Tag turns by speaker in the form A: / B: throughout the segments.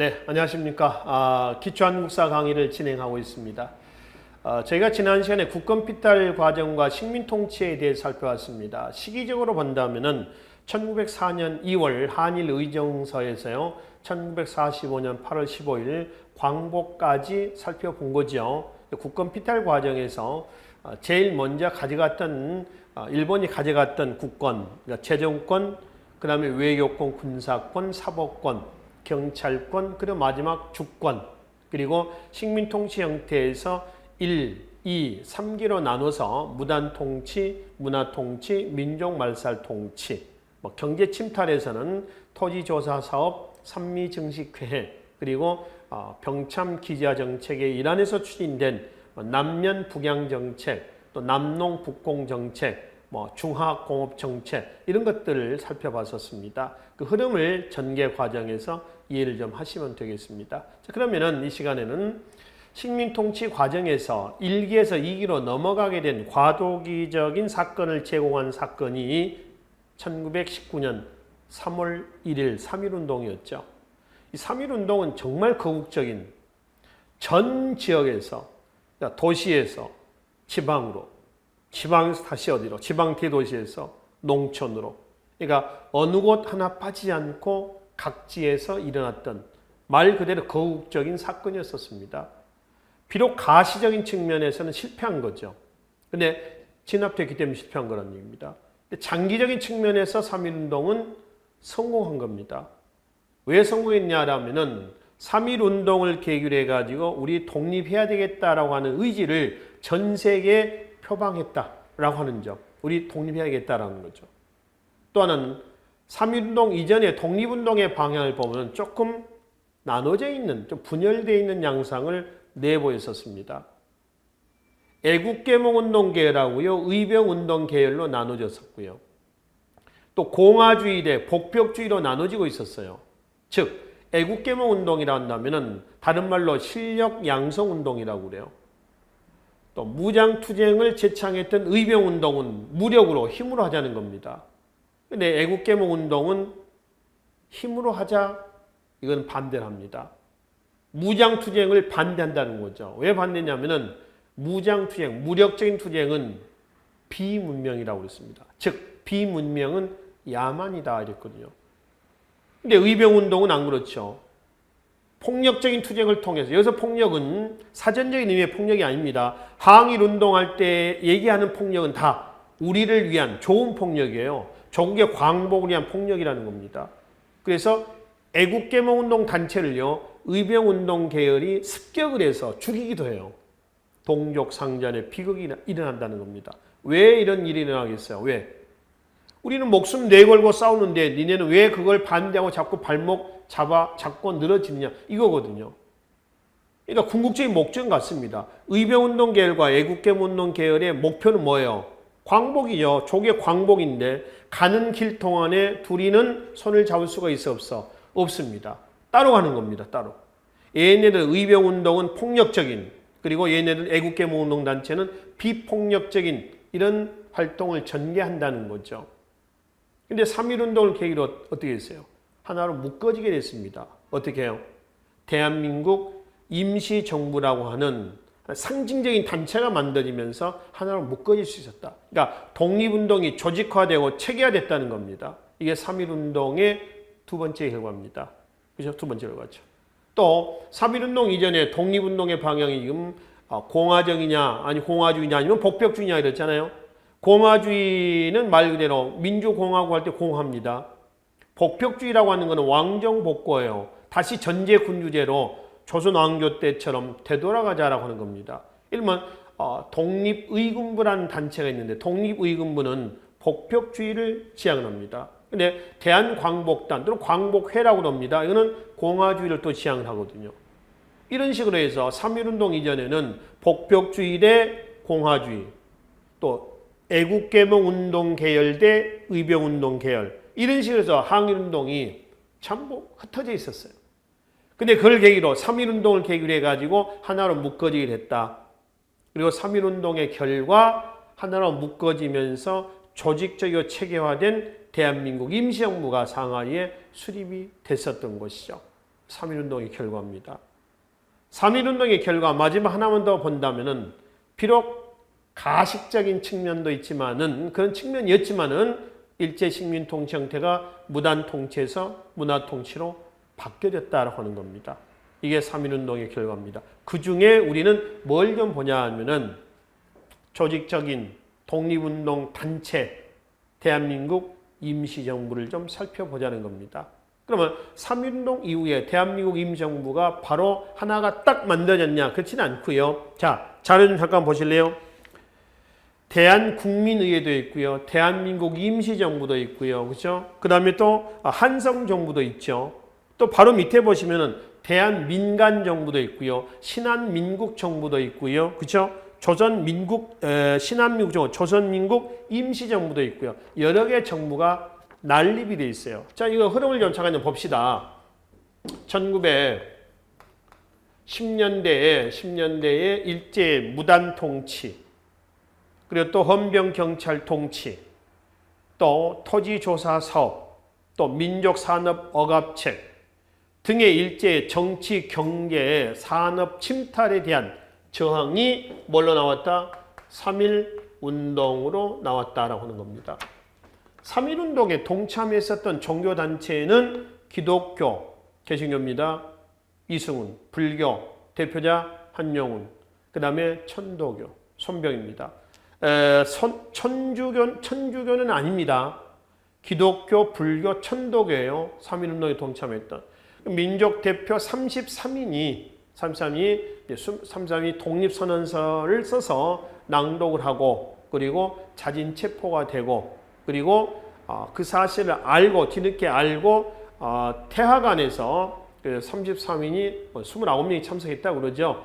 A: 네, 안녕하십니까. 기초한국사 강의를 진행하고 있습니다. 저희가 지난 시간에 국권피탈 과정과 식민통치에 대해 살펴봤습니다. 시기적으로 본다면은 1904년 2월 한일의정서에서요, 1945년 8월 15일 광복까지 살펴본 거죠. 국권피탈 과정에서 제일 먼저 가져갔던 일본이 가져갔던 국권, 그러니까 재정권, 그 다음에 외교권, 군사권, 사법권, 경찰권, 그리고 마지막 주권, 그리고 식민통치 형태에서 1, 2, 3기로 나눠서 무단통치, 문화통치, 민족말살통치, 경제침탈에서는 토지조사사업, 산미증식회해, 그리고 병참기지화정책의 일환에서 추진된 남면 북양정책, 또 남농북공정책, 중화공업정책 이런 것들을 살펴봤었습니다. 그 흐름을 전개 과정에서 이해를 좀 하시면 되겠습니다. 자, 그러면은 이 시간에는 식민통치 과정에서 1기에서 2기로 넘어가게 된 과도기적인 사건을 제공한 사건이 1919년 3월 1일 3.1운동이었죠. 이 3.1운동은 정말 거국적인 전 지역에서, 그러니까 도시에서 지방으로, 지방에서 다시 어디로, 지방 대도시에서 농촌으로, 그러니까 어느 곳 하나 빠지지 않고 각지에서 일어났던 말 그대로 거국적인 사건이었었습니다. 비록 가시적인 측면에서는 실패한 거죠. 근데 진압됐기 때문에 실패한 거라는 얘기입니다. 장기적인 측면에서 3.1운동은 성공한 겁니다. 왜 성공했냐라면은 3.1운동을 계기로 해가지고 우리 독립해야 되겠다라고 하는 의지를 전 세계에 표방했다라고 하는 점, 우리 독립해야겠다라는 거죠. 또 하나는 3.1운동 이전에 독립운동의 방향을 보면 조금 나눠져 있는, 좀 분열되어 있는 양상을 내보였었습니다. 애국계몽운동 계열하고요, 의병운동 계열로 나눠졌었고요. 또 공화주의 대 복벽주의로 나눠지고 있었어요. 즉, 애국계몽운동이라 한다면은 다른 말로 실력 양성운동이라고 그래요. 또 무장투쟁을 제창했던 의병운동은 무력으로, 힘으로 하자는 겁니다. 근데 애국계몽운동은 힘으로 하자, 이건 반대를 합니다. 무장투쟁을 반대한다는 거죠. 왜 반대냐면은 무장투쟁, 무력적인 투쟁은 비문명이라고 그랬습니다. 즉, 비문명은 야만이다 이랬거든요. 근데 의병운동은 안 그렇죠. 폭력적인 투쟁을 통해서, 여기서 폭력은 사전적인 의미의 폭력이 아닙니다. 항일운동할 때 얘기하는 폭력은 다 우리를 위한 좋은 폭력이에요. 조국의 광복을 위한 폭력이라는 겁니다. 그래서 애국계몽운동 단체를요, 의병운동 계열이 습격을 해서 죽이기도 해요. 동족상잔의 비극이 일어난다는 겁니다. 왜 이런 일이 일어나겠어요? 왜? 우리는 목숨 내걸고 싸우는데 니네는 왜 그걸 반대하고 자꾸 발목 잡고 늘어지느냐, 이거거든요. 그러니까 궁극적인 목적은 같습니다. 의병운동 계열과 애국계몽운동 계열의 목표는 뭐예요? 광복이죠. 조국의 광복인데 가는 길 동안에 둘이는 손을 잡을 수가 있어 없어? 없습니다. 따로 가는 겁니다. 따로. 얘네들 의병운동은 폭력적인, 그리고 얘네들 애국계몽운동 단체는 비폭력적인 이런 활동을 전개한다는 거죠. 근데 3.1운동을 계기로 어떻게 했어요? 하나로 묶어지게 됐습니다. 어떻게 해요? 대한민국 임시정부라고 하는 상징적인 단체가 만들어지면서 하나로 묶어질 수 있었다. 그러니까 독립운동이 조직화되고 체계화됐다는 겁니다. 이게 3.1운동의 두 번째 결과입니다. 그죠? 두 번째 결과죠. 또 3.1운동 이전에 독립운동의 방향이 지금 공화정이냐, 아니 공화주의냐, 아니면 복벽주의냐 이랬잖아요. 공화주의는 말 그대로 민주공화국 할 때 공화입니다. 복벽주의라고 하는 것은 왕정복고예요. 다시 전제군주제로 조선 왕조 때처럼 되돌아가자라고 하는 겁니다. 이러면 독립의군부라는 단체가 있는데 독립의군부는 복벽주의를 지향합니다. 근데 대한광복단 또는 광복회라고 합니다. 이거는 공화주의를 또 지향을 하거든요. 이런 식으로 해서 3.1운동 이전에는 복벽주의 대 공화주의, 또 애국계몽운동 계열 대 의병운동 계열, 이런 식으로 해서 항일운동이 전부 흩어져 있었어요. 근데 그걸 계기로 3.1운동을 계기로 해가지고 하나로 묶어지게 됐다. 그리고 3.1운동의 결과 하나로 묶어지면서 조직적이고 체계화된 대한민국 임시정부가 상하이에 수립이 됐었던 것이죠. 3.1운동의 결과입니다. 3.1운동의 결과 마지막 하나만 더 본다면은 비록 가식적인 측면도 있지만은 그런 측면이었지만은 일제 식민 통치 형태가 무단 통치에서 문화 통치로 바뀌어졌다라고 하는 겁니다. 이게 3.1운동의 결과입니다. 그 중에 우리는 뭘 좀 보냐 하면은 조직적인 독립운동 단체 대한민국 임시정부를 좀 살펴보자는 겁니다. 그러면 3.1운동 이후에 대한민국 임시정부가 바로 하나가 딱 만들어졌냐? 그렇지는 않고요. 자, 자료 좀 잠깐 보실래요? 대한국민의회도 있고요. 대한민국 임시정부도 있고요. 그렇죠? 그 다음에 또 한성정부도 있죠. 또 바로 밑에 보시면은 대한민간정부도 있고요. 신한민국정부도 있고요. 그렇죠? 신한민국 정부, 조선민국 임시정부도 있고요. 여러 개의 정부가 난립이 돼 있어요. 자, 이거 흐름을 좀 잠깐 좀 봅시다. 1910년대에 일제 무단 통치, 그리고 또 헌병경찰 통치, 또 토지조사 사업, 또 민족산업억압책 등의 일제 정치, 경제, 산업 침탈에 대한 저항이 뭘로 나왔다? 3.1운동으로 나왔다라고 하는 겁니다. 3.1운동에 동참했었던 종교단체는 기독교, 개신교입니다. 이승훈, 불교, 대표자 한용운, 그 다음에 천도교, 손병입니다. 천주교는 아닙니다. 기독교, 불교, 천도교예요. 3.1운동에 동참했던. 민족 대표 33인이 독립선언서를 써서 낭독을 하고 그리고 자진 체포가 되고 그리고 그 사실을 알고 뒤늦게 알고 태화관에서 33인이 29명이 참석했다고 그러죠.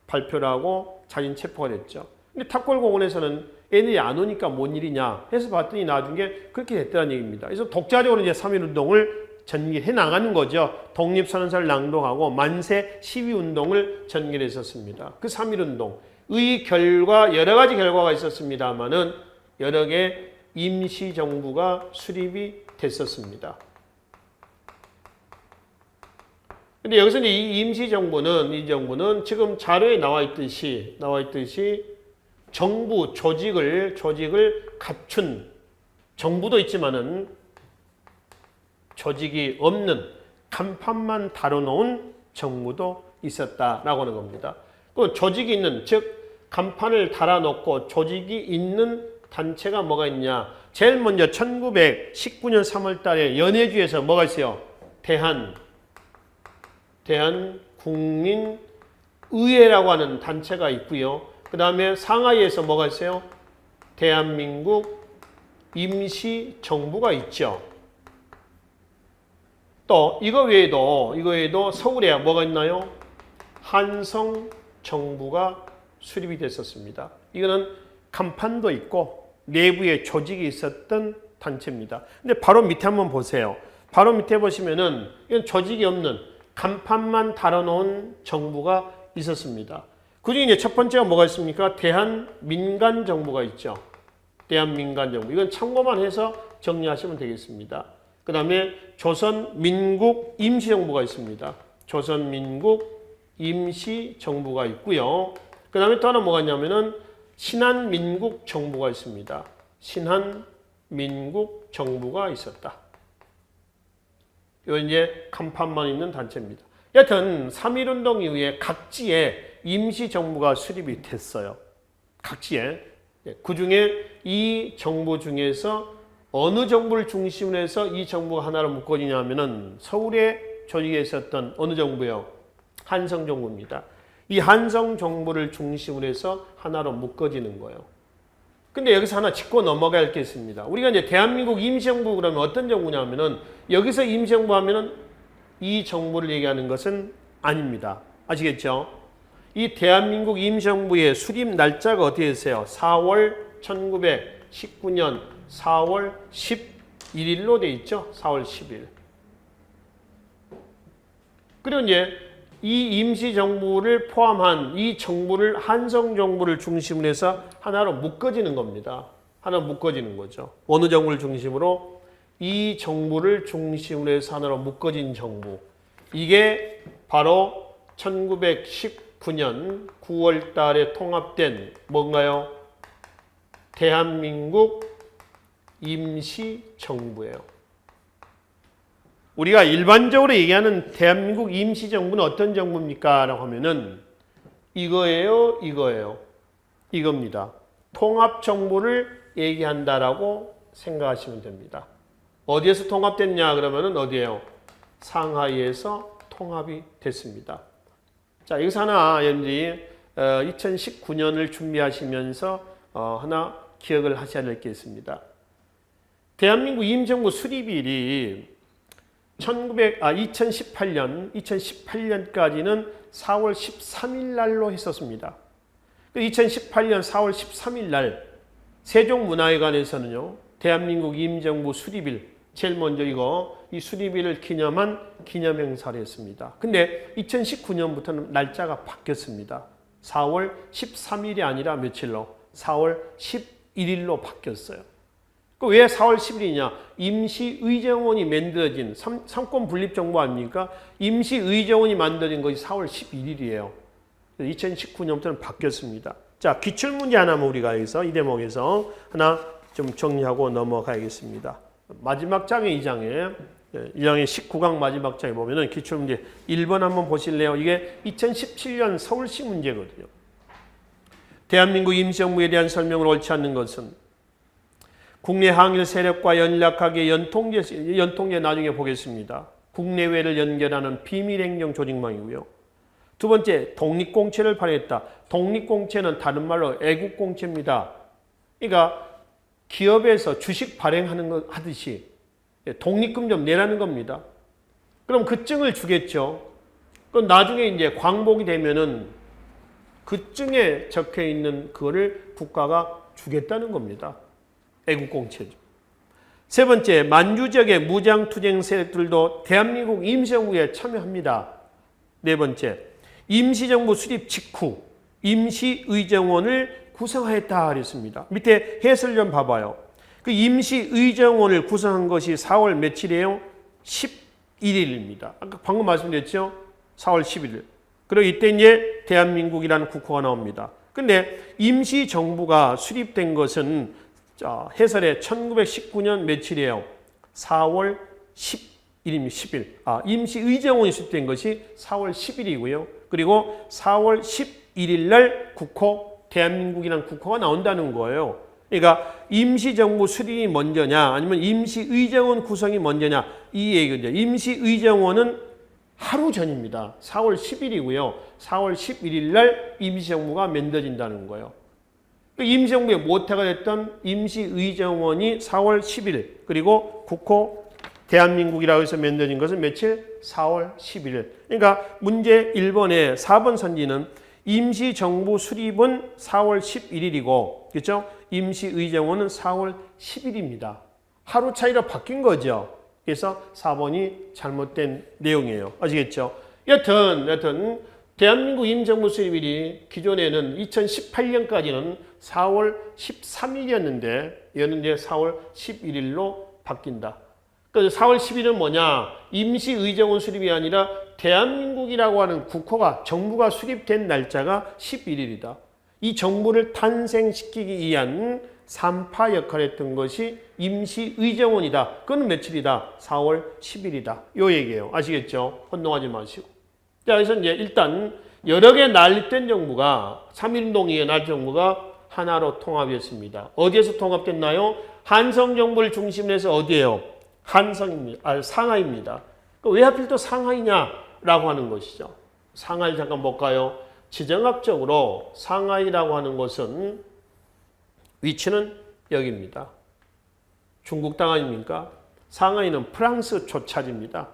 A: 발표를 하고 자진 체포가 됐죠. 근데 탑골공원에서는 애들이 안 오니까 뭔 일이냐 해서 봤더니 나중에 그렇게 됐다는 얘기입니다. 그래서 독자적으로 이제 3.1운동을 전개해 나가는 거죠. 독립선언서를 낭독하고 만세 시위운동을 전개했었습니다. 그 3.1운동의 결과 여러 가지 결과가 있었습니다만은 여러 개 임시정부가 수립이 됐었습니다. 근데 여기서 이제 이 임시정부는 지금 자료에 나와 있듯이 정부 조직을 갖춘 정부도 있지만은 조직이 없는 간판만 다뤄놓은 정부도 있었다라고 하는 겁니다. 그 조직이 있는, 즉 간판을 달아놓고 조직이 있는 단체가 뭐가 있냐? 제일 먼저 1919년 3월 달에 연해주에서 뭐가 있어요? 대한국민의회라고 하는 단체가 있고요. 그 다음에 상하이에서 뭐가 있어요? 대한민국 임시정부가 있죠. 또 이거 외에도 서울에 뭐가 있나요? 한성정부가 수립이 됐었습니다. 이거는 간판도 있고 내부에 조직이 있었던 단체입니다. 근데 바로 밑에 한번 보세요. 바로 밑에 보시면은 이건 조직이 없는 간판만 달아놓은 정부가 있었습니다. 그중에 이제 첫 번째가 뭐가 있습니까? 대한민간정부가 있죠. 대한민간정부. 이건 참고만 해서 정리하시면 되겠습니다. 그 다음에 조선민국 임시정부가 있습니다. 조선민국 임시정부가 있고요. 그 다음에 또 하나 뭐가 있냐면은 신한민국 정부가 있습니다. 신한민국 정부가 있었다. 이건 이제 간판만 있는 단체입니다. 여튼 3.1운동 이후에 각지에 임시정부가 수립이 됐어요. 각지에. 그 중에 이 정부 중에서 어느 정부를 중심으로 해서 이 정부가 하나로 묶어지냐 하면은 서울에 조직에 있었던 어느 정부요? 한성정부입니다. 이 한성정부를 중심으로 해서 하나로 묶어지는 거예요. 근데 여기서 하나 짚고 넘어갈 게 있습니다. 우리가 이제 대한민국 임시정부 그러면 어떤 정부냐 하면은 여기서 임시정부 하면은 이 정부를 얘기하는 것은 아닙니다. 아시겠죠? 이 대한민국 임시정부의 수립 날짜가 어떻게 되세요? 1919년 4월 11일로 돼 있죠. 4월 10일. 그리고 이제 이 임시정부를 포함한 이 정부를 한성정부를 중심으로 해서 하나로 묶어지는 겁니다. 하나로 묶어지는 거죠. 어느 정부를 중심으로? 이 정부를 중심으로 해서 하나로 묶어진 정부. 이게 바로 1919년 9월 달에 통합된 뭔가요? 대한민국 임시정부예요. 우리가 일반적으로 얘기하는 대한민국 임시정부는 어떤 정부입니까? 라고 하면은 이거예요, 이거예요. 이겁니다. 통합정부를 얘기한다라고 생각하시면 됩니다. 어디에서 통합됐냐 그러면은 어디예요? 상하이에서 통합이 됐습니다. 자, 여기서 하나 여러분들이 2019년을 준비하시면서 하나 기억을 하셔야 될 게 있습니다. 대한민국 임시정부 수립일이 2018년까지는 4월 13일 날로 했었습니다. 2018년 4월 13일 날 세종문화회관에서는요, 대한민국 임시정부 수립일, 제일 먼저 이 수립일을 기념한 기념행사를 했습니다. 근데 2019년부터는 날짜가 바뀌었습니다. 4월 13일이 아니라 며칠로? 4월 11일로 바뀌었어요. 왜 4월 10일이냐? 임시의정원이 만들어진 삼권 분립정부 아닙니까? 임시의정원이 만들어진 것이 4월 11일이에요. 2019년부터는 바뀌었습니다. 자, 기출문제 하나만 우리가 여기서 이 대목에서 하나 좀 정리하고 넘어가야겠습니다. 마지막 장에 2장에 19강 마지막 장에 보면은 기출문제 1번 한번 보실래요? 이게 2017년 서울시 문제거든요. 대한민국 임시정부에 대한 설명을 옳지 않는 것은 국내 항일 세력과 연락하게 연통제 나중에 보겠습니다. 국내외를 연결하는 비밀행정 조직망이고요. 두 번째, 독립공채를 발행했다. 독립공채는 다른 말로 애국공채입니다. 그러니까 기업에서 주식 발행하는 것 하듯이 독립금 좀 내라는 겁니다. 그럼 그 증을 주겠죠. 그럼 나중에 이제 광복이 되면은 그 증에 적혀 있는 그거를 국가가 주겠다는 겁니다. 애국공채죠. 세 번째, 만주 지역의 무장투쟁 세력들도 대한민국 임시정부에 참여합니다. 네 번째, 임시정부 수립 직후 임시의정원을 구성하였다 그랬습니다. 밑에 해설 좀 봐봐요. 그 임시의정원을 구성한 것이 4월 며칠이에요? 11일입니다. 아까 방금 말씀드렸죠? 4월 11일. 그리고 이때 이제 대한민국이라는 국호가 나옵니다. 근데 임시정부가 수립된 것은 해설에 1919년 며칠이에요? 4월 10일입니다. 10일. 임시의정원이 수립된 것이 4월 10일이고요. 그리고 4월 11일 날 국호, 대한민국이라는 국호가 나온다는 거예요. 그러니까 임시정부 수립이 먼저냐 아니면 임시의정원 구성이 먼저냐 이 얘기죠. 임시의정원은 하루 전입니다. 4월 10일이고요. 4월 11일 날 임시정부가 만들어진다는 거예요. 임시정부의 모태가 됐던 임시의정원이 4월 10일 그리고 국호 대한민국이라고 해서 만들어진 것은 며칠? 4월 11일. 그러니까 문제 1번에 4번 선지는 임시정부 수립은 4월 11일이고 그렇죠? 임시의정원은 4월 10일입니다. 하루 차이로 바뀐 거죠. 그래서 4번이 잘못된 내용이에요. 아시겠죠? 여튼 대한민국 임시정부 수립일이 기존에는 2018년까지는 4월 13일이었는데 얘는 이제 4월 11일로 바뀐다. 그래서 4월 10일은 뭐냐? 임시의정원 수립이 아니라 대한민국이라고 하는 국호가 정부가 수립된 날짜가 11일이다. 이 정부를 탄생시키기 위한 산파 역할을 했던 것이 임시의정원이다. 그건 며칠이다? 4월 10일이다. 요 얘기예요. 아시겠죠? 혼동하지 마시고. 자, 그래서 이제 일단 여러 개 난립된 정부가 3.1운동 이후에 날 정부가 하나로 통합이었습니다. 어디에서 통합됐나요? 한성정부를 중심으로 해서 어디예요? 상하이입니다. 왜 하필 또 상하이냐라고 하는 것이죠. 상하이 잠깐 볼까요? 지정학적으로 상하이라고 하는 것은 위치는 여기입니다. 중국 땅 아닙니까? 상하이는 프랑스 초차지입니다.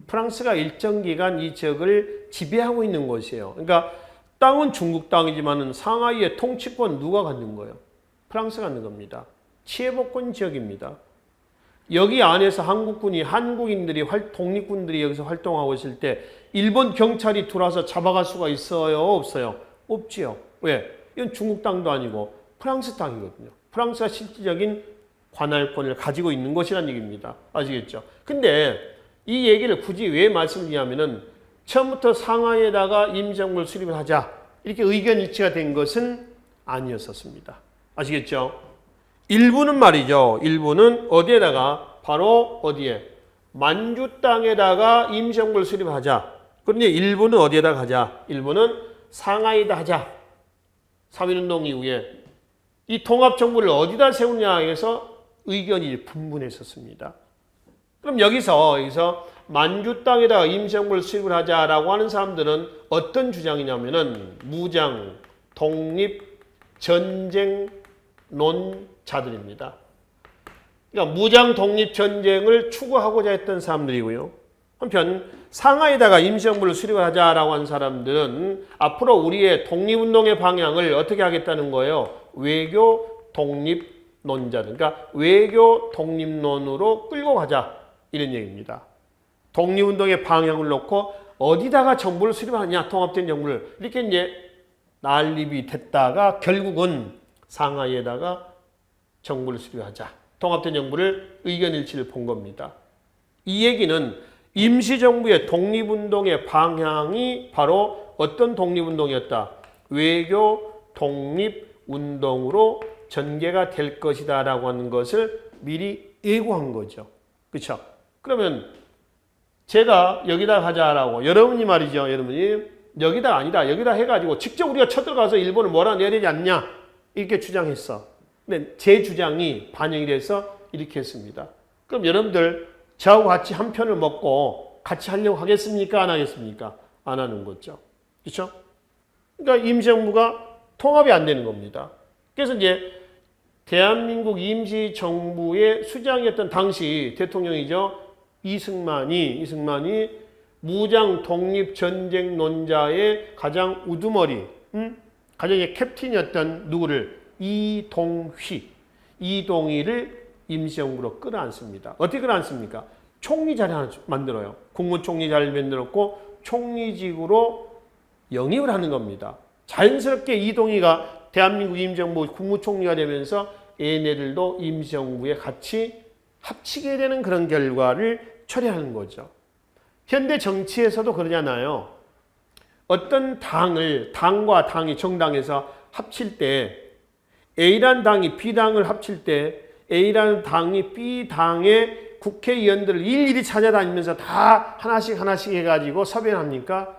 A: 프랑스가 일정 기간 이 지역을 지배하고 있는 것이에요. 그러니까 땅은 중국 땅이지만 상하이의 통치권 누가 갖는 거예요? 프랑스가 갖는 겁니다. 치해복권 지역입니다. 여기 안에서 한국인들이 독립군들이 여기서 활동하고 있을 때 일본 경찰이 들어와서 잡아갈 수가 있어요? 없어요? 없지요. 왜? 이건 중국 땅도 아니고 프랑스 땅이거든요. 프랑스가 실질적인 관할권을 가지고 있는 것이라는 얘기입니다. 아시겠죠? 근데 이 얘기를 굳이 왜 말씀드리냐면은 처음부터 상하이에다가 임시정부를 수립을 하자 이렇게 의견 일치가 된 것은 아니었었습니다. 아시겠죠? 일부는 말이죠. 일부는 어디에다가 바로 어디에 만주 땅에다가 임시정부를 수립하자. 그런데 일부는 어디에다가 하자. 일부는 상하이에다 하자. 3.1운동 이후에 이 통합정부를 어디다 세우냐 해서 의견이 분분했었습니다. 그럼 여기서 만주 땅에다가 임시정부를 수립을 하자라고 하는 사람들은 어떤 주장이냐면은 무장, 독립, 전쟁 논자들입니다. 그러니까 무장 독립 전쟁을 추구하고자 했던 사람들이고요. 한편 상하이에다가 임시정부를 수립하자라고 하는 사람들은 앞으로 우리의 독립운동의 방향을 어떻게 하겠다는 거예요? 외교 독립론자들. 그러니까 외교 독립론으로 끌고 가자 이런 얘기입니다. 독립운동의 방향을 놓고 어디다가 정부를 수립하느냐 통합된 정부를 이렇게 이제 난립이 됐다가 결국은 상하이에다가 정부를 수립하자. 통합된 정부를 의견 일치를 본 겁니다. 이 얘기는 임시정부의 독립운동의 방향이 바로 어떤 독립운동이었다? 외교 독립운동으로 전개가 될 것이다 라고 하는 것을 미리 예고한 거죠. 그렇죠? 그러면 제가 여기다 하자라고 여러분이 말이죠. 여러분이 여기다 아니다. 여기다 해가지고 직접 우리가 쳐들어가서 일본을 몰아내야 되지 않냐 이렇게 주장했어. 근데 제 주장이 반영이 돼서 이렇게 했습니다. 그럼 여러분들 저하고 같이 한 편을 먹고 같이 하려고 하겠습니까? 안 하겠습니까? 안 하는 거죠. 그렇죠? 그러니까 임시정부가 통합이 안 되는 겁니다. 그래서 이제 대한민국 임시정부의 수장이었던 당시 대통령이죠. 이승만이 무장 독립 전쟁 논자의 가장 우두머리, 가장 캡틴이었던 누구를 이동희를 임시정부로 끌어안습니다. 어떻게 끌어안습니까? 총리 자리 하나 만들어요. 국무총리 자리를 만들었고 총리직으로 영입을 하는 겁니다. 자연스럽게 이동희가 대한민국 임시정부 국무총리가 되면서 얘네들도 임시정부에 같이 합치게 되는 그런 결과를 초래하는 거죠. 현대 정치에서도 그러잖아요. 어떤 당과 당이 정당에서 합칠 때 A라는 당이 B당을 합칠 때 A라는 당이 B당의 국회의원들을 일일이 찾아다니면서 다 하나씩 해가지고 섭외를 합니까?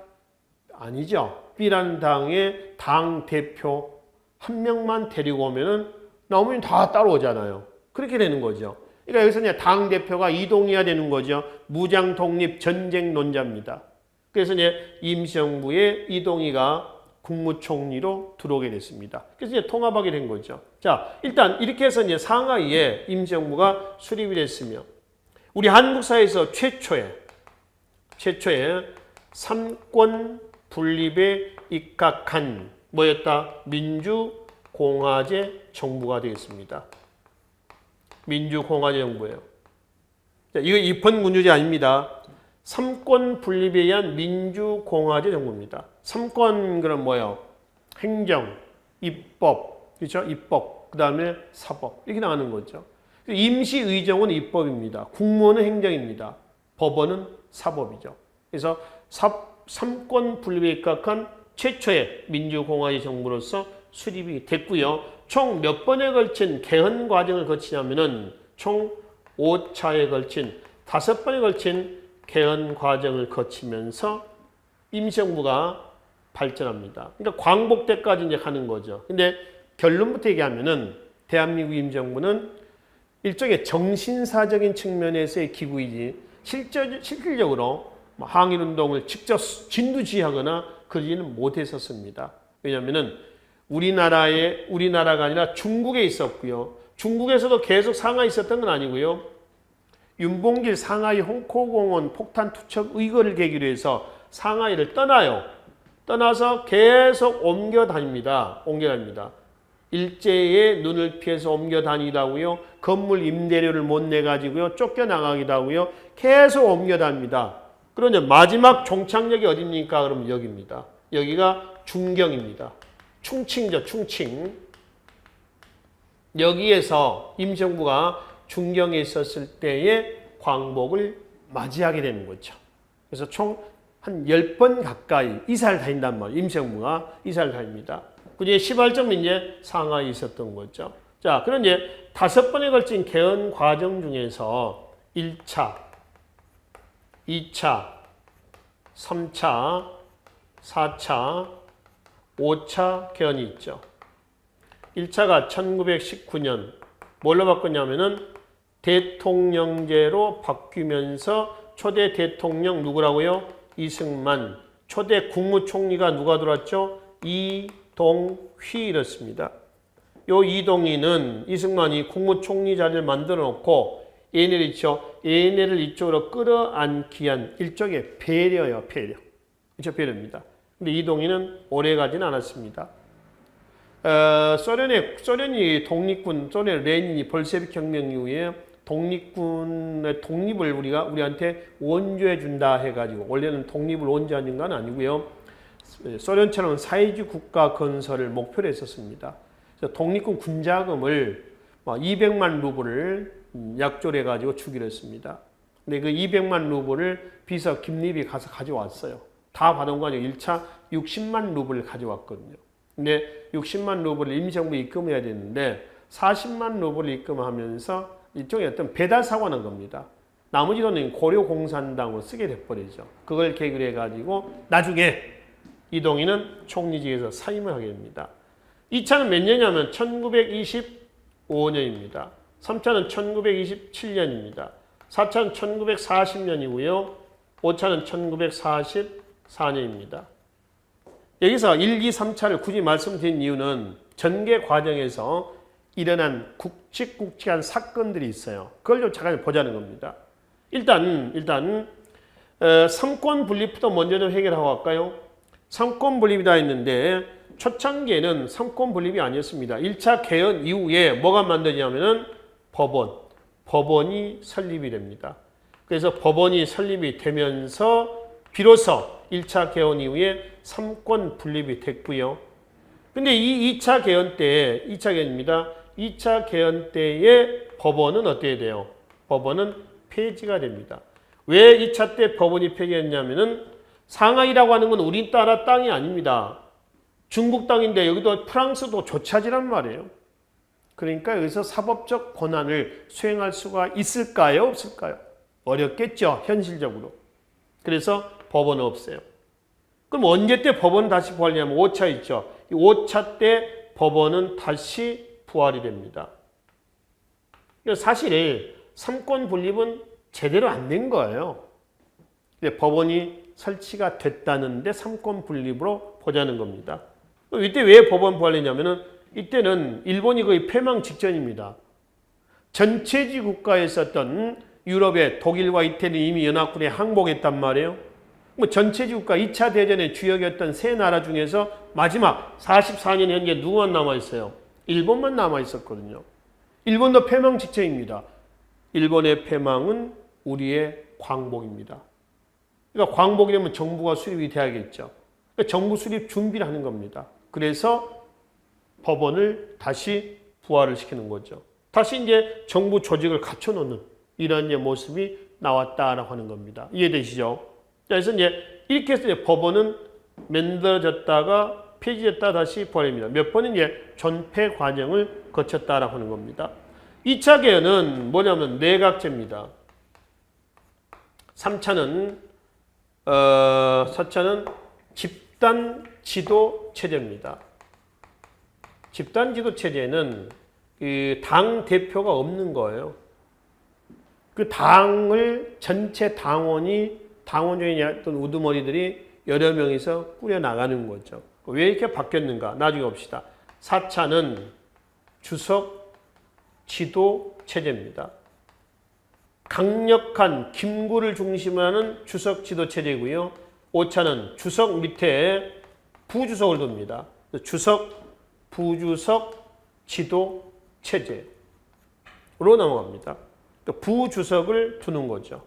A: 아니죠. B라는 당의 당 대표 한 명만 데리고 오면은 나오면 다 따라오잖아요. 그렇게 되는 거죠. 그러니까 여기서 이제 당 대표가 이동희가 되는 거죠. 무장 독립 전쟁 논자입니다. 그래서 이제 임시정부의 이동희가 국무총리로 들어오게 됐습니다. 그래서 이제 통합하게 된 거죠. 자, 일단 이렇게 해서 이제 상하이에 임시정부가 수립이 됐으며 우리 한국 사회에서 최초의 삼권 분립에 입각한 뭐였다? 민주공화제 정부가 되겠습니다. 민주공화제 정부예요. 자, 이거 입헌군주제 아닙니다. 삼권 분립에 의한 민주공화제 정부입니다. 삼권 그럼 뭐예요? 행정, 입법, 그렇죠? 입법, 그 다음에 사법 이렇게 나가는 거죠. 임시의정은 입법입니다. 국무원은 행정입니다. 법원은 사법이죠. 그래서 삼권 분립에 입각한 최초의 민주공화제 정부로서 수립이 됐고요. 총 몇 번에 걸친 개헌 과정을 거치냐면은 총 5차에 걸친 5번에 걸친 개헌 과정을 거치면서 임시정부가 발전합니다. 그러니까 광복 때까지 이제 가는 거죠. 근데 결론부터 얘기하면은 대한민국 임시정부는 일종의 정신사적인 측면에서의 기구이지 실질적으로 항일운동을 직접 진두지휘하거나 그러지는 못했었습니다. 왜냐하면은 우리나라가 아니라 중국에 있었고요. 중국에서도 계속 상하이 있었던 건 아니고요. 윤봉길 상하이 홍코공원 폭탄 투척 의거를 계기로 해서 상하이를 떠나요. 떠나서 계속 옮겨 다닙니다. 일제의 눈을 피해서 옮겨 다니다고요. 건물 임대료를 못 내가지고요. 쫓겨나가기도 하고요. 계속 옮겨 다닙니다. 그런데 마지막 종착역이 어디입니까? 그러면 여기입니다. 여기가 중경입니다. 충칭이죠. 충칭. 여기에서 임시정부가 중경에 있었을 때의 광복을 맞이하게 되는 거죠. 그래서 총 한 10번 가까이 이사를 다닌단 말이에요. 임생부가 이사를 다닙니다. 그 중에 18점 이제 상하이 있었던 거죠. 자, 그런 이제 5번에 걸친 개헌 과정 중에서 1차, 2차, 3차, 4차, 5차 개헌이 있죠. 1차가 1919년 뭘로 바꿨냐면은 대통령제로 바뀌면서 초대 대통령 누구라고요? 이승만. 초대 국무총리가 누가 들어왔죠? 이동휘 이렇습니다. 요 이동희는 이승만이 국무총리 자리를 만들어 놓고 얘네를 있죠. 얘네를 이쪽으로 끌어안기 위한 일종의 배려예요. 배려. 그렇죠? 배려입니다. 근데 이동희는 오래 가진 않았습니다. 소련이 독립군, 소련 레닌이 볼셰비크 혁명 이후에 독립군의 독립을 우리한테 원조해 준다 해가지고 원래는 독립을 원조하는 건 아니고요. 소련처럼 사회주의 국가 건설을 목표로 했었습니다. 그래서 독립군 군자금을 200만 루블을 약조를 해가지고 주기로 했습니다. 근데 그 200만 루블을 비서 김립이 가서 가져왔어요. 다 받은 거 아니고 1차 60만 루블을 가져왔거든요. 근데 60만 루블을 임시정부에 입금해야 되는데 40만 루블을 입금하면서 일종의 어떤 배달 사고가 난 겁니다. 나머지 돈은 고려공산당으로 쓰게 돼버리죠. 그걸 계기로 해가지고 나중에 이동희는 총리직에서 사임을 하게 됩니다. 2차는 몇 년이냐면 1925년입니다. 3차는 1927년입니다. 4차는 1940년이고요. 5차는 1944년입니다. 여기서 1, 2, 3차를 굳이 말씀드린 이유는 전개 과정에서 일어난 굵직굵직한 사건들이 있어요. 그걸 좀 잠깐 보자는 겁니다. 일단 삼권 분립부터 먼저 좀 해결하고 갈까요? 삼권 분립이다 했는데 초창기에는 삼권 분립이 아니었습니다. 1차 개헌 이후에 뭐가 만들냐면은 법원이 설립이 됩니다. 그래서 법원이 설립이 되면서 비로소 1차 개헌 이후에 삼권 분립이 됐고요. 근데 이 2차 개헌 때, 2차 개헌입니다. 2차 개헌 때의 법원은 어떻게 돼요? 법원은 폐지가 됩니다. 왜 2차 때 법원이 폐지했냐면은 상하이라고 하는 건 우리나라 땅이 아닙니다. 중국 땅인데 여기도 프랑스도 조차지란 말이에요. 그러니까 여기서 사법적 권한을 수행할 수가 있을까요? 없을까요? 어렵겠죠. 현실적으로. 그래서 법원은 없어요. 그럼 언제 때 법원은 다시 부활하냐면 5차 있죠. 이 5차 때 법원은 다시 부활이 됩니다. 사실 삼권 분립은 제대로 안 된 거예요. 법원이 설치가 됐다는데 삼권 분립으로 보자는 겁니다. 이때 왜 법원 부활했냐면은 이때는 일본이 거의 패망 직전입니다. 전체주의 국가에 있었던 유럽의 독일과 이태리 이미 연합군에 항복했단 말이에요. 전체주의 국가 2차 대전의 주역이었던 세 나라 중에서 마지막 44년 현재 누구만 남아있어요? 일본만 남아있었거든요. 일본도 패망 직전입니다. 일본의 패망은 우리의 광복입니다. 그러니까 광복이 되면 정부가 수립이 돼야겠죠. 그러니까 정부 수립 준비를 하는 겁니다. 그래서 법원을 다시 부활을 시키는 거죠. 다시 이제 정부 조직을 갖춰놓는 이런 이제 모습이 나왔다라고 하는 겁니다. 이해되시죠? 그래서 이제 이렇게 해서 이제 법원은 만들어졌다가 폐지됐다 다시 부활입니다. 몇 번은 이제 전폐 과정을 거쳤다라고 하는 겁니다. 2차 개헌은 뭐냐면 내각제입니다. 4차는 집단 지도 체제입니다. 집단 지도 체제는 당 대표가 없는 거예요. 그 당을 전체 당원 중에 어떤 우두머리들이 여러 명이서 꾸려 나가는 거죠. 왜 이렇게 바뀌었는가? 나중에 봅시다. 4차는 주석 지도 체제입니다. 강력한 김구를 중심으로 하는 주석 지도 체제이고요. 5차는 주석 밑에 부주석을 둡니다. 주석, 부주석 지도 체제로 넘어갑니다. 부주석을 두는 거죠.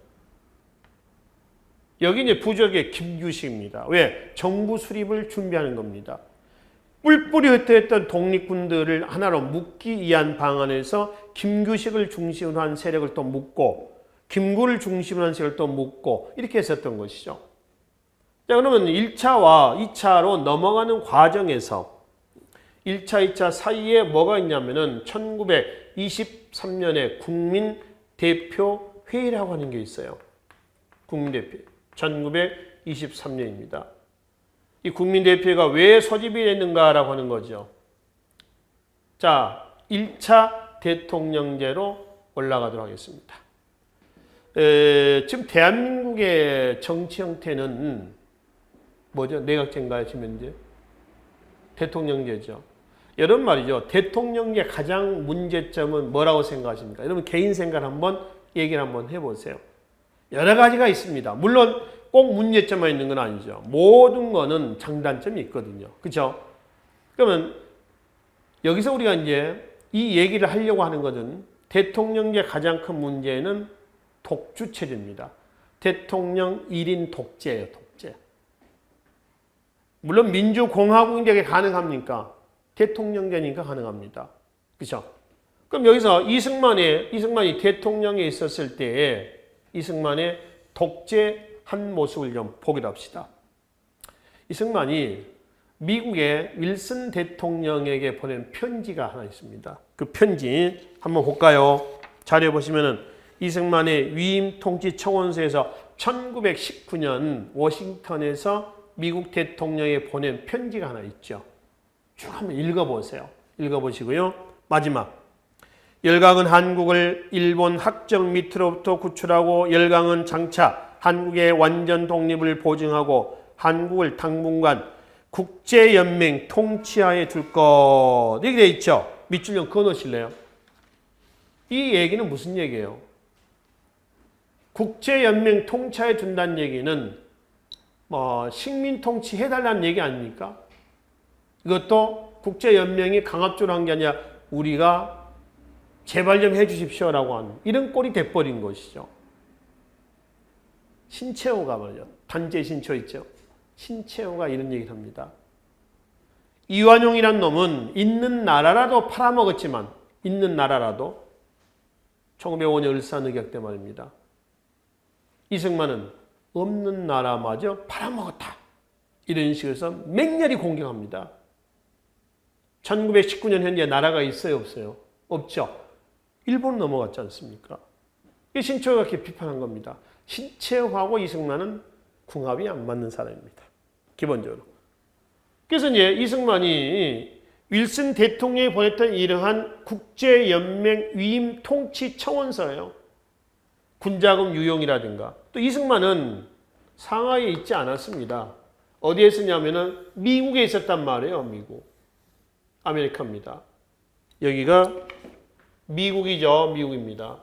A: 여기 이제 부적의 김규식입니다. 왜? 정부 수립을 준비하는 겁니다. 뿔뿔이 흩어졌던 독립군들을 하나로 묶기 위한 방안에서 김규식을 중심으로 한 세력을 또 묶고 김구를 중심으로 한 색을 또 묻고 이렇게 했었던 것이죠. 자, 그러면 1차와 2차로 넘어가는 과정에서 1차, 2차 사이에 뭐가 있냐면은 1923년에 국민대표회의라고 하는 게 있어요. 국민대표. 1923년입니다. 이 국민대표회가 왜 소집이 됐는가라고 하는 거죠. 자, 1차 대통령제로 올라가도록 하겠습니다. 지금 대한민국의 정치 형태는 뭐죠? 내각제인가요? 지금 현재? 대통령제죠. 여러분 말이죠. 대통령제 가장 문제점은 뭐라고 생각하십니까? 여러분 개인 생각 한번 얘기를 한번 해보세요. 여러 가지가 있습니다. 물론 꼭 문제점만 있는 건 아니죠. 모든 거는 장단점이 있거든요. 그렇죠? 그러면 여기서 우리가 이제 이 얘기를 하려고 하는 것은 대통령제 가장 큰 문제는 독주체제입니다. 대통령 1인 독재예요. 독재. 물론 민주공화국인데 가능합니까? 대통령제니까 가능합니다. 그렇죠? 그럼 여기서 이승만이 대통령에 있었을 때에 이승만의 독재한 모습을 좀 보기로 합시다. 이승만이 미국의 윌슨 대통령에게 보낸 편지가 하나 있습니다. 그 편지 한번 볼까요? 자료 보시면은 이승만의 위임 통치 청원서에서 1919년 워싱턴에서 미국 대통령에 보낸 편지가 하나 있죠. 쭉 한번 읽어보세요. 읽어보시고요. 마지막. 열강은 한국을 일본 학정 밑으로부터 구출하고 열강은 장차 한국의 완전 독립을 보증하고 한국을 당분간 국제연맹 통치하에 둘 것. 이렇게 돼 있죠. 밑줄 좀 그어놓으실래요? 이 얘기는 무슨 얘기예요? 국제연맹 통치하에 둔다는 얘기는 식민 통치 해달라는 얘기 아닙니까? 이것도 국제연맹이 강압적으로 한 게 아니라 우리가 제발 좀 해주십시오라고 하는 이런 꼴이 돼버린 것이죠. 신채호가 말이죠. 단재 신채호 있죠. 신채호가 이런 얘기를 합니다. 이완용이란 놈은 있는 나라라도 팔아먹었지만 1905년 을사늑약 때 말입니다. 이승만은 없는 나라마저 팔아먹었다. 이런 식으로 해서 맹렬히 공격합니다. 1919년 현재 나라가 있어요? 없어요? 없죠. 일본 넘어갔지 않습니까? 이 신채호가 이렇게 비판한 겁니다. 신채호하고 이승만은 궁합이 안 맞는 사람입니다. 기본적으로. 그래서 이제 이승만이 윌슨 대통령이 보냈던 이러한 국제연맹 위임 통치 청원서예요. 군자금 유용이라든가. 또 이승만은 상하이에 있지 않았습니다. 어디에 있었냐면은 미국에 있었단 말이에요. 미국. 아메리카입니다. 여기가 미국이죠. 미국입니다.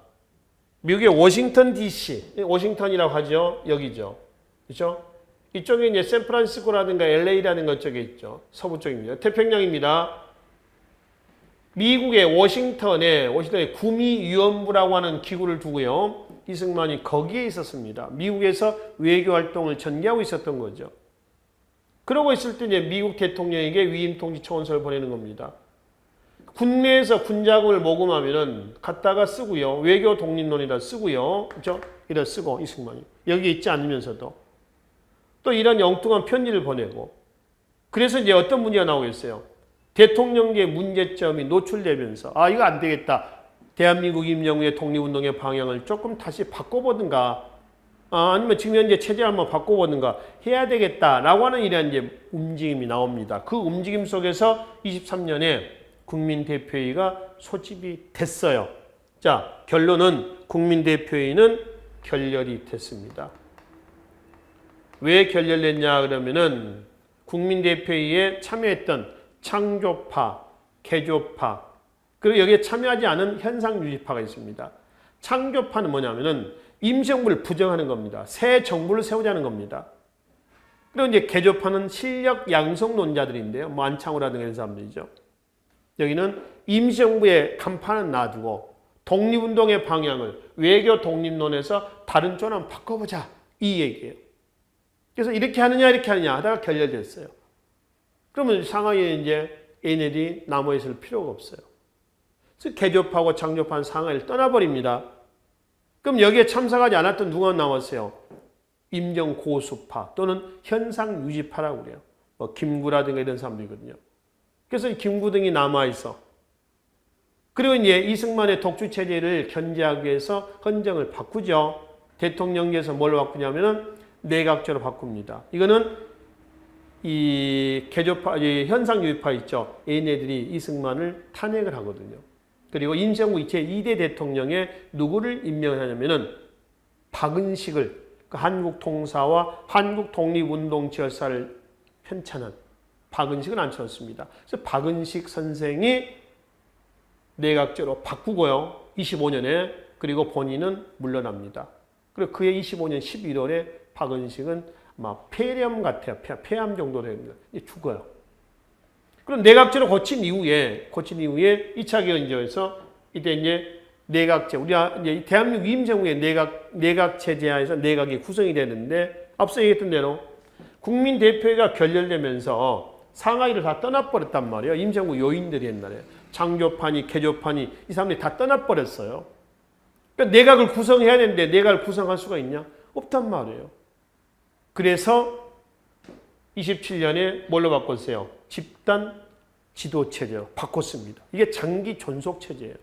A: 미국의 워싱턴 DC, 워싱턴이라고 하죠. 여기죠. 그렇죠? 이쪽에 이제 샌프란시스코라든가 LA라든가 쪽에 있죠. 서부 쪽입니다. 태평양입니다. 미국의 워싱턴에 구미위원부라고 하는 기구를 두고요. 이승만이 거기에 있었습니다. 미국에서 외교 활동을 전개하고 있었던 거죠. 그러고 있을 때 이제 미국 대통령에게 위임 통치 청원서를 보내는 겁니다. 국내에서 군자금을 모금하면은 갖다가 쓰고요. 외교 독립론이라 쓰고요. 그렇죠? 이래 쓰고 이승만이 여기 있지 않으면서도 또 이런 엉뚱한 편지를 보내고 그래서 이제 어떤 문제가 나오겠어요? 대통령계 문제점이 노출되면서 이거 안 되겠다. 대한민국 임명후의 독립운동의 방향을 조금 다시 바꿔보든가 아니면 지금 현재 체제를 한번 바꿔보든가 해야 되겠다라고 하는 이런 이제 움직임이 나옵니다. 그 움직임 속에서 23년에 국민대표회의가 소집이 됐어요. 자, 결론은 국민대표회의는 결렬이 됐습니다. 왜 결렬됐냐 그러면은 국민대표회의에 참여했던 창조파, 개조파, 그리고 여기에 참여하지 않은 현상유지파가 있습니다. 창조파는 뭐냐면은 임시정부를 부정하는 겁니다. 새 정부를 세우자는 겁니다. 그리고 이제 개조파는 실력 양성론자들인데요. 안창호라든가 이런 사람들이죠. 여기는 임시정부의 간판은 놔두고 독립운동의 방향을 외교 독립론에서 다른 쪽으로 한번 바꿔보자. 이 얘기예요. 그래서 이렇게 하느냐 하다가 결렬됐어요. 그러면 상하이에 이제 얘네들이 남아 있을 필요가 없어요. 그래서 개조파하고 창조파는 상하이를 떠나버립니다. 그럼 여기에 참석하지 않았던 누가 남았어요? 임정고수파 또는 현상유지파라고 그래요. 뭐 김구라든가 이런 사람들이거든요. 그래서 김구 등이 남아있어. 그리고 이제 이승만의 독주체제를 견제하기 위해서 헌정을 바꾸죠. 대통령제에서 뭘 바꾸냐면은 내각제로 바꿉니다. 이거는 이 개조파, 현상유지파 있죠. 얘네들이 이승만을 탄핵을 하거든요. 그리고 임시정부 제2대 대통령에 누구를 임명하냐면은 박은식을 그 한국 통사와 한국 독립운동 지열사를 편찬한 박은식을 앉혀놓습니다. 그래서 박은식 선생이 내각제로 바꾸고요. 25년에 그리고 본인은 물러납니다. 그리고 그해 25년 11월에 박은식은 아마 폐렴 같아요. 폐암 정도 됩니다. 죽어요. 그럼 내각제로 고친 이후에 2차 개헌제에서 이때 이제 내각제, 우리가 이제 대한민국 임정부의 내각 체제하에서 내각이 구성이 되는데 앞서 얘기했던 대로 국민 대표회가 결렬되면서 상하이를 다 떠나버렸단 말이에요. 임정부 요인들이 옛날에 장조파니 개조파니 이 사람들이 다 떠나버렸어요. 그러니까 내각을 구성해야 되는데 내각을 구성할 수가 있냐? 없단 말이에요. 그래서 27년에 뭘로 바꿨어요? 집단 지도체제로 바꿨습니다. 이게 장기 존속체제예요.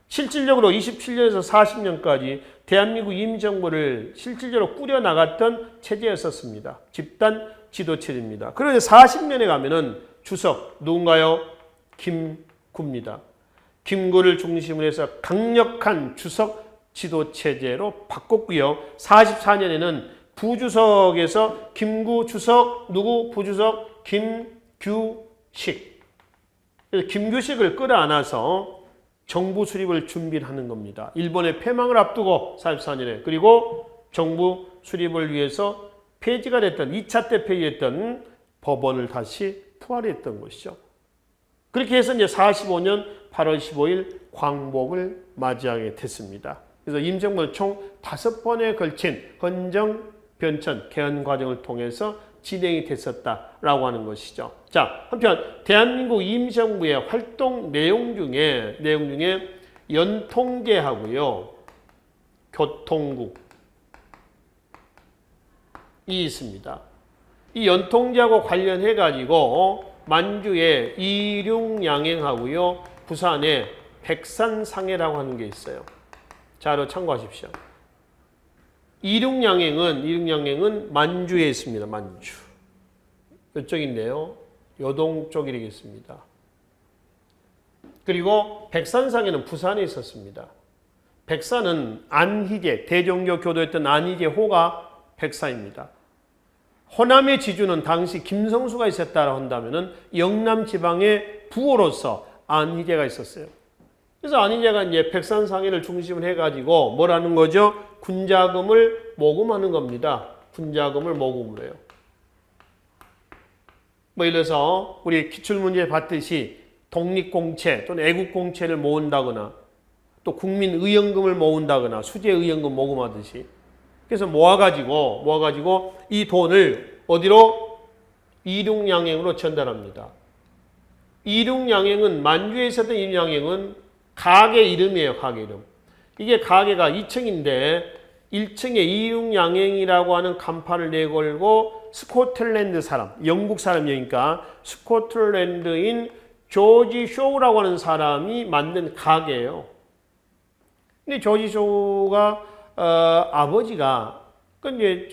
A: 실질적으로 27년에서 40년까지 대한민국 임정부를 실질적으로 꾸려나갔던 체제였었습니다. 집단 지도체제입니다. 그런데 40년에 가면은 주석 누군가요? 김구입니다. 김구를 중심으로 해서 강력한 주석 지도체제로 바꿨고요. 44년에는 부주석에서 김구 주석, 누구 부주석? 김규식. 김규식을 끌어안아서 정부 수립을 준비하는 겁니다. 일본의 패망을 앞두고 44년에 그리고 정부 수립을 위해서 폐지가 됐던 2차 때 폐지했던 법원을 다시 부활했던 것이죠. 그렇게 해서 이제 45년 8월 15일 광복을 맞이하게 됐습니다. 그래서 임정부는 총 5번에 걸친 헌정, 변천, 개헌 과정을 통해서 진행이 됐었다라고 하는 것이죠. 자, 한편 대한민국 임시정부의 활동 내용 중에 연통계하고요, 교통국이 있습니다. 이 연통제하고 관련해 가지고 만주에 이륙양행하고요, 부산에 백산상해라고 하는 게 있어요. 자료 참고하십시오. 이륙양행은 만주에 있습니다. 만주. 이쪽인데요. 요동 쪽이겠습니다. 그리고 백산상해는 부산에 있었습니다. 백산은 안희제, 대종교 교도였던 안희제호가 백산입니다. 호남의 지주는 당시 김성수가 있었다고 한다면은 영남 지방의 부호로서 안희제가 있었어요. 그래서 안희제가 이제 백산상해를 중심으로 해가지고 뭐라는 거죠? 군자금을 모금하는 겁니다. 군자금을 모금을 해요. 뭐 예를 들어서 우리 기출문제 봤듯이 독립공채 또는 애국공채를 모은다거나 또 국민의연금을 모은다거나 수재의연금 모금하듯이 그래서 모아가지고 이 돈을 어디로? 이륙양행으로 전달합니다. 이륙양행은 만주에 있었던 이륙양행은 가게 이름이에요. 가게 이름. 이게 가게가 2층인데 1층에 이륙양행이라고 하는 간판을 내걸고 스코틀랜드 사람, 영국 사람이니까 스코틀랜드인 조지 쇼우라고 하는 사람이 만든 가게예요. 근데 조지 쇼우가 아버지가 이제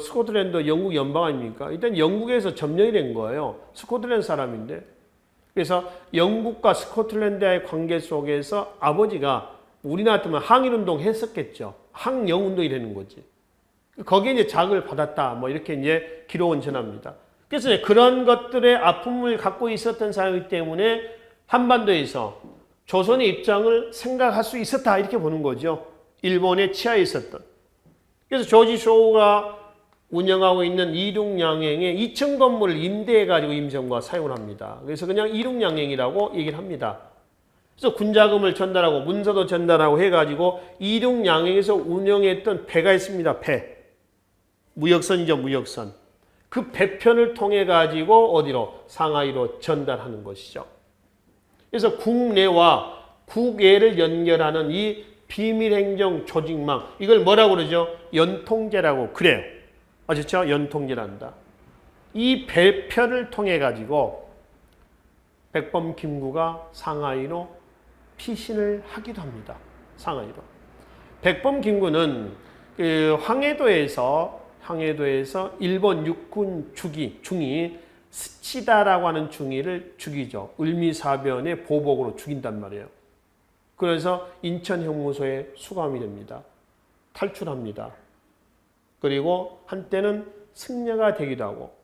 A: 스코틀랜드 영국 연방 아닙니까? 일단 영국에서 점령이 된 거예요. 스코틀랜드 사람인데. 그래서 영국과 스코틀랜드와의 관계 속에서 아버지가 우리나라 같으면 항일운동 했었겠죠. 항영운동이 되는 거지. 거기에 이제 자극을 받았다. 뭐 이렇게 이제 기록은 전합니다. 그래서 그런 것들의 아픔을 갖고 있었던 사람이기 때문에 한반도에서 조선의 입장을 생각할 수 있었다. 이렇게 보는 거죠. 일본의 치하에 있었던. 그래서 조지 쇼우가 운영하고 있는 이륙양행의 2층 건물을 임대해가지고 임정부가 사용을 합니다. 그래서 그냥 이륙양행이라고 얘기를 합니다. 그래서 군자금을 전달하고 문서도 전달하고 해가지고 이륙양행에서 운영했던 배가 있습니다. 배. 무역선이죠. 무역선. 그 배편을 통해 가지고 어디로? 상하이로 전달하는 것이죠. 그래서 국내와 국외를 연결하는 이 비밀행정 조직망, 이걸 뭐라고 그러죠? 연통제라고 그래요. 아셨죠? 연통제란다. 이 배편을 통해 가지고 백범 김구가 상하이로 피신을 하기도 합니다. 상하이로. 백범 김구는 그 황해도에서 일본 육군 중이 스치다라고 하는 중위를 죽이죠. 을미사변의 보복으로 죽인단 말이에요. 그래서 인천형무소에 수감이 됩니다. 탈출합니다. 그리고 한때는 승려가 되기도 하고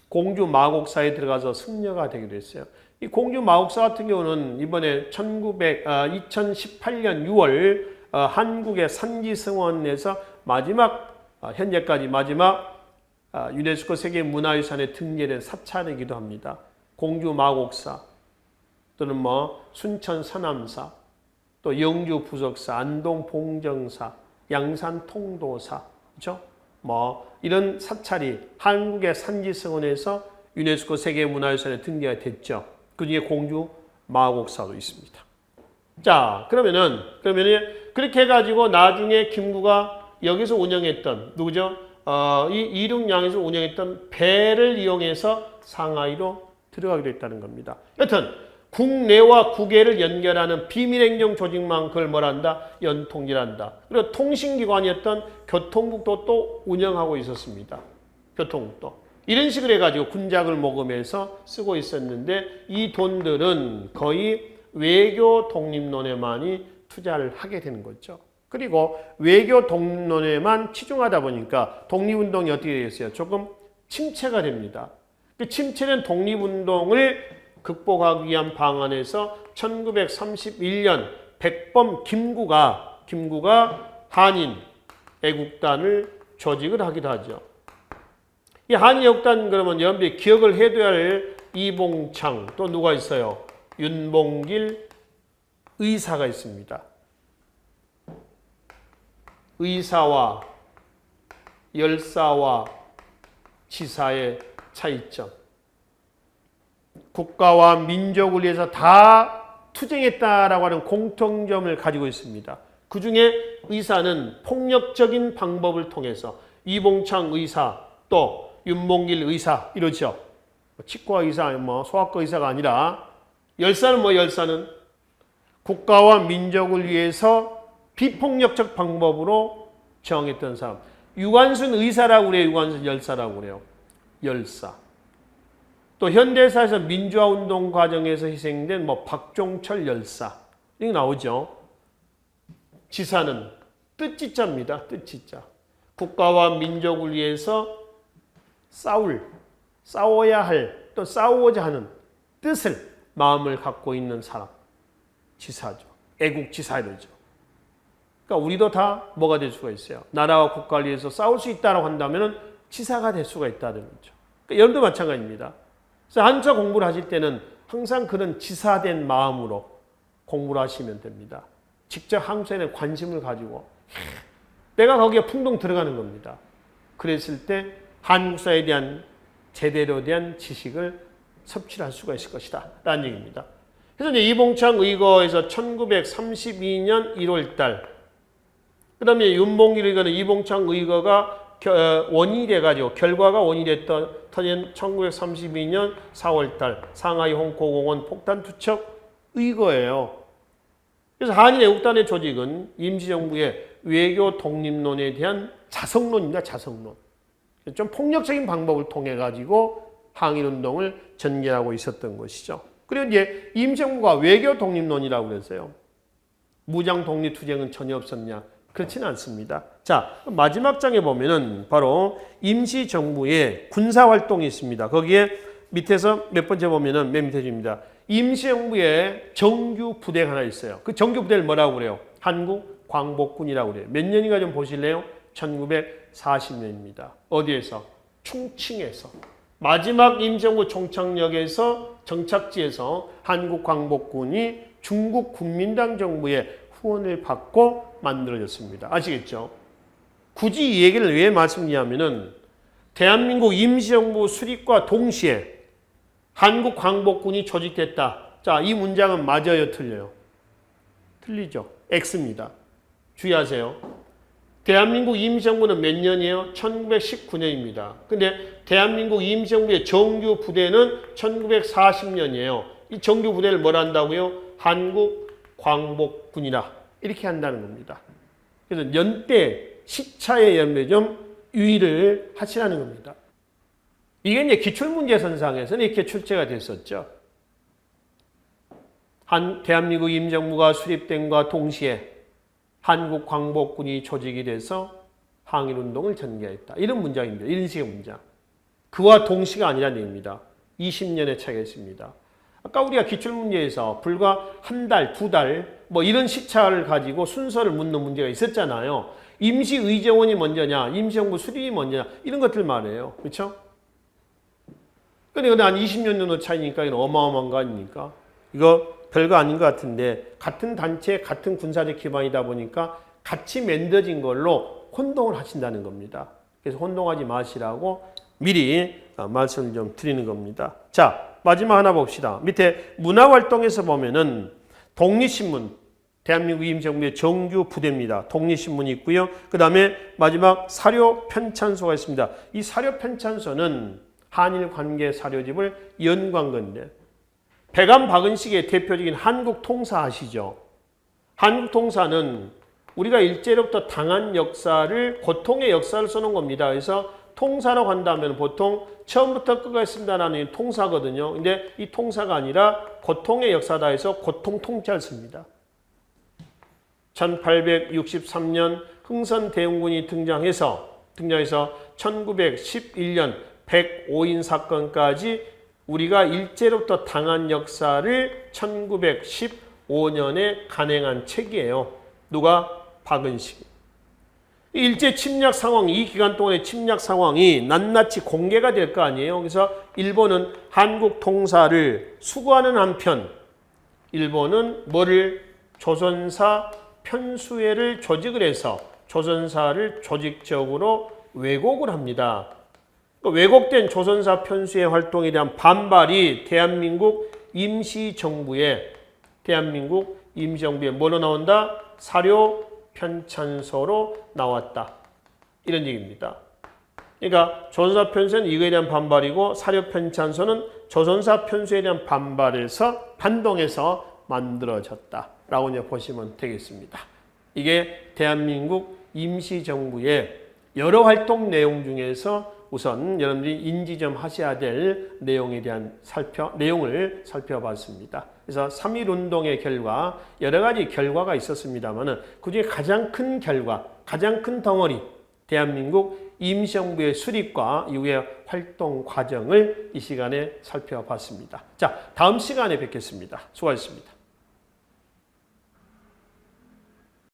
A: 공주 마곡사에 들어가서 승려가 되기도 했어요. 이 공주 마곡사 같은 경우는 이번에 2018년 6월 한국의 산지승원에서 현재까지 마지막 유네스코 세계문화유산에 등재된 사찰이기도 합니다. 공주 마곡사 또는 순천 서남사, 또 영주 부석사, 안동 봉정사, 양산 통도사, 그렇죠? 이런 사찰이 한국의 산지승원에서 유네스코 세계문화유산에 등재가 됐죠. 그 중에 공주 마곡사도 있습니다. 자, 그러면은 그렇게 해가지고 나중에 김구가 여기서 운영했던 누구죠? 이 이륙양에서 운영했던 배를 이용해서 상하이로 들어가기로 했다는 겁니다. 여튼 국내와 국외를 연결하는 비밀행정 조직망, 그걸 뭐란다? 연통제란다. 그리고 통신기관이었던 교통국도 또 운영하고 있었습니다. 교통국도. 이런 식으로 해가지고 군작을 모금해서 쓰고 있었는데 이 돈들은 거의 외교 독립론에만이 투자를 하게 되는 거죠. 그리고 외교 독립론에만 치중하다 보니까 독립운동이 어떻게 되겠어요? 조금 침체가 됩니다. 그 침체된 독립운동을 극복하기 위한 방안에서 1931년 백범 김구가 한인 애국단을 조직을 하기도 하죠. 이 한인 애국단 그러면 여러분들이 기억을 해둬야 할 이봉창, 또 누가 있어요? 윤봉길 의사가 있습니다. 의사와 열사와 지사의 차이점. 국가와 민족을 위해서 다 투쟁했다라고 하는 공통점을 가지고 있습니다. 그 중에 의사는 폭력적인 방법을 통해서 이봉창 의사, 또 윤봉길 의사 이러죠. 치과 의사, 소아과 의사가 아니라 열사는 국가와 민족을 위해서 비폭력적 방법으로 저항했던 사람. 유관순 의사라고 그래요. 유관순 열사라고 그래요. 열사. 또 현대사에서 민주화운동 과정에서 희생된 박종철 열사. 이게 나오죠. 지사는 뜻지자입니다. 뜻지자. 국가와 민족을 위해서 싸워야 할, 또 싸우고자 하는 뜻을, 마음을 갖고 있는 사람. 지사죠. 애국지사 이러죠. 그러니까 우리도 다 뭐가 될 수가 있어요. 나라와 국가를 위해서 싸울 수 있다고 한다면 지사가 될 수가 있다는 거죠. 그러니까 여러분도 마찬가지입니다. 그래서 한자 공부를 하실 때는 항상 그런 지사된 마음으로 공부를 하시면 됩니다. 직접 한국사에 관심을 가지고 내가 거기에 풍덩 들어가는 겁니다. 그랬을 때 한국사에 대한 제대로 대한 지식을 섭취할 수가 있을 것이다 라는 얘기입니다. 그래서 이제 이봉창 의거에서 1932년 1월 달, 그 다음에 윤봉길 의거는 이봉창 의거가 원인이 돼가지고 결과가 원인이 됐던 1932년 4월 달 상하이 홍콩공원 폭탄 투척 의거예요. 그래서 한인 애국단의 조직은 임시정부의 외교 독립론에 대한 자성론입니다. 자성론. 좀 폭력적인 방법을 통해 가지고 항일운동을 전개하고 있었던 것이죠. 그리고 이제 임시정부가 외교 독립론이라고 그랬어요. 무장 독립 투쟁은 전혀 없었냐? 그렇지는 않습니다. 자, 마지막 장에 보면은 바로 임시정부의 군사활동이 있습니다. 거기에 밑에서 몇 번째 보면은 맨 밑에 줍니다. 임시정부의 정규 부대가 하나 있어요. 그 정규 부대를 뭐라고 그래요? 한국 광복군이라고 그래요. 몇 년인가 좀 보실래요? 1940년입니다. 어디에서? 충칭에서. 마지막 임시정부 총착역에서 정착지에서 한국 광복군이 중국 국민당 정부의 후원을 받고 만들어졌습니다. 아시겠죠? 굳이 이 얘기를 왜 말씀드리냐면은 대한민국 임시정부 수립과 동시에 한국 광복군이 조직됐다. 자, 이 문장은 맞아요, 틀려요? 틀리죠. X입니다. 주의하세요. 대한민국 임시정부는 몇 년이에요? 1919년입니다. 근데 대한민국 임시정부의 정규 부대는 1940년이에요. 이 정규 부대를 뭘 한다고요? 한국광복군이라 이렇게 한다는 겁니다. 그래서 연대, 시차의 연대 좀 유의를 하시라는 겁니다. 이게 이제 기출문제선상에서는 이렇게 출제가 됐었죠. 대한민국 임정부가 수립된과 동시에 한국광복군이 조직이 돼서 항일운동을 전개했다. 이런 문장입니다. 이런 식의 문장. 그와 동시가 아니라는 얘기입니다. 20년의 차이가 있습니다. 아까 우리가 기출문제에서 불과 한 달, 두 달, 뭐 이런 시차를 가지고 순서를 묻는 문제가 있었잖아요. 임시의정원이 먼저냐, 임시정부 수립이 먼저냐, 이런 것들 말이에요. 그렇죠? 근데 한 20년 정도 차이니까 이건 어마어마한 거 아닙니까? 이거 별거 아닌 것 같은데 같은 단체, 같은 군사적 기반이다 보니까 같이 맺어진 걸로 혼동을 하신다는 겁니다. 그래서 혼동하지 마시라고 미리 말씀을 좀 드리는 겁니다. 자, 마지막 하나 봅시다. 밑에 문화활동에서 보면은 독립신문, 대한민국 임시정부의 정규 부대입니다. 독립신문이 있고요. 그 다음에 마지막 사료편찬소가 있습니다. 이 사료편찬소는 한일 관계 사료집을 연구한 건데 백암 박은식의 대표적인 한국통사 아시죠? 한국통사는 우리가 일제로부터 당한 역사를 고통의 역사를 써놓은 겁니다. 그래서 통사라고 한다면 보통 처음부터 끝까지 쓴다는 통사거든요. 근데 이 통사가 아니라 고통의 역사다 해서 고통 통째를 씁니다. 1863년 흥선대원군이 등장해서 1911년 105인 사건까지 우리가 일제로부터 당한 역사를 1915년에 간행한 책이에요. 누가? 박은식. 일제 침략 상황, 이 기간 동안의 침략 상황이 낱낱이 공개가 될 거 아니에요. 그래서 일본은 한국 통사를 수거하는 한편 일본은 뭐를? 조선사 편수회를 조직을 해서 조선사를 조직적으로 왜곡을 합니다. 왜곡된 조선사 편수회 활동에 대한 반발이 대한민국 임시정부에 뭐로 나온다? 사료 편찬서로 나왔다. 이런 얘기입니다. 그러니까 조선사 편수회는 이거에 대한 반발이고 사료 편찬서는 조선사 편수회에 대한 반발에서 반동해서 만들어졌다라고 이제 보시면 되겠습니다. 이게 대한민국 임시정부의 여러 활동 내용 중에서 우선 여러분들이 인지 좀 하셔야 될 내용에 대한 내용을 살펴봤습니다. 그래서 3.1운동의 결과 여러 가지 결과가 있었습니다만 그중에 가장 큰 결과, 가장 큰 덩어리 대한민국 임시정부의 수립과 이후의 활동 과정을 이 시간에 살펴봤습니다. 자, 다음 시간에 뵙겠습니다. 수고하셨습니다.